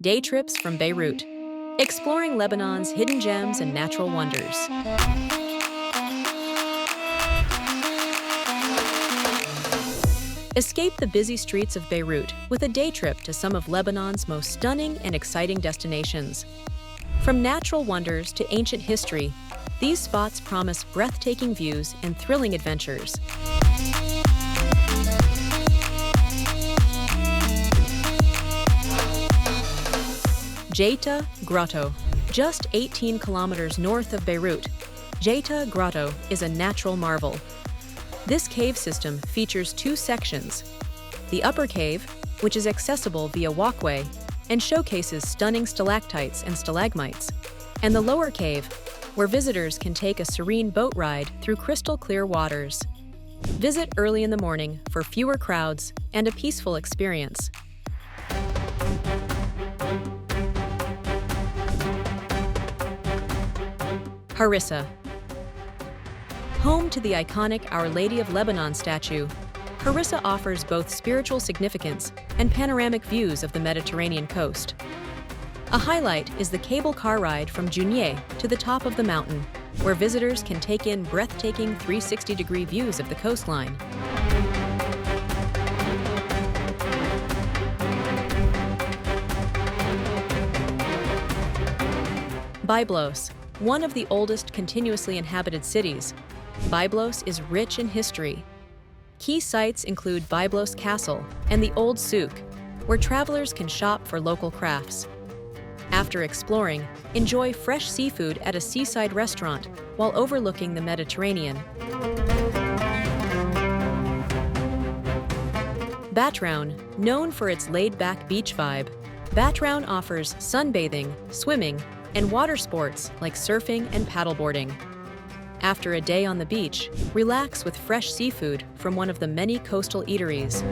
Day trips from Beirut, exploring Lebanon's hidden gems and natural wonders. Escape the busy streets of Beirut with a day trip to some of Lebanon's most stunning and exciting destinations. From natural wonders to ancient history, these spots promise breathtaking views and thrilling adventures. Jeita Grotto, just 18 kilometers north of Beirut, Jeita Grotto is a natural marvel. This cave system features two sections: the upper cave, which is accessible via walkway and showcases stunning stalactites and stalagmites, and the lower cave, where visitors can take a serene boat ride through crystal-clear waters. Visit early in the morning for fewer crowds and a peaceful experience. Harissa. Home to the iconic Our Lady of Lebanon statue, Harissa offers both spiritual significance and panoramic views of the Mediterranean coast. A highlight is the cable car ride from Chouwen to the top of the mountain, where visitors can take in breathtaking 360-degree views of the coastline. Byblos, one of the oldest continuously inhabited cities, Byblos is rich in history. Key sites include Byblos Castle and the Old Souk, where travelers can shop for local crafts. After exploring, enjoy fresh seafood at a seaside restaurant while overlooking the Mediterranean. Batroun, known for its laid-back beach vibe, Batroun offers sunbathing, swimming, and water sports like surfing and paddleboarding. After a day on the beach, relax with fresh seafood from one of the many coastal eateries.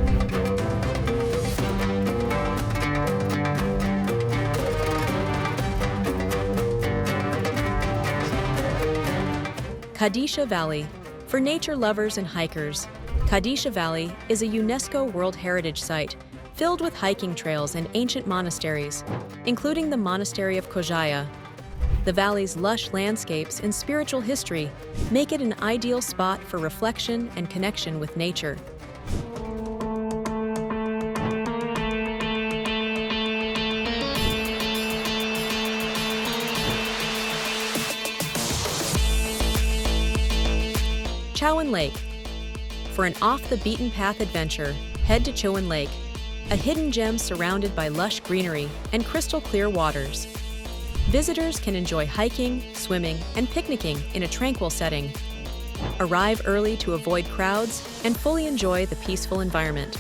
Qadisha Valley. For nature lovers and hikers, Qadisha Valley is a UNESCO World Heritage Site filled with hiking trails and ancient monasteries, including the Monastery of Qadisha. The valley's lush landscapes and spiritual history make it an ideal spot for reflection and connection with nature. Chouwen Lake. For an off-the-beaten-path adventure, head to Chouwen Lake, a hidden gem surrounded by lush greenery and crystal-clear waters. Visitors can enjoy hiking, swimming, and picnicking in a tranquil setting. Arrive early to avoid crowds and fully enjoy the peaceful environment.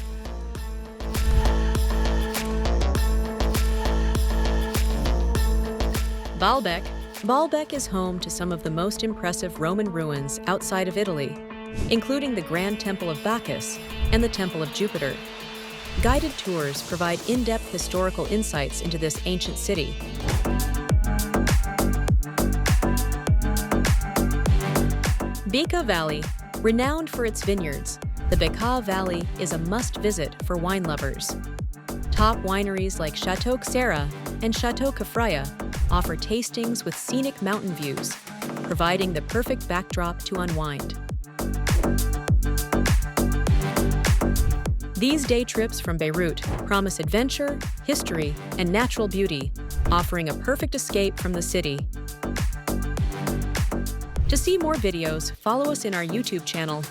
Baalbek. Baalbek is home to some of the most impressive Roman ruins outside of Italy, including the Grand Temple of Bacchus and the Temple of Jupiter. Guided tours provide in-depth historical insights into this ancient city. Bekaa Valley. Renowned for its vineyards, the Bekaa Valley is a must-visit for wine lovers. Top wineries like Château Ksara and Château Ksara offer tastings with scenic mountain views, providing the perfect backdrop to unwind. These day trips from Beirut promise adventure, history, and natural beauty, offering a perfect escape from the city. To see more videos, follow us in our YouTube channel.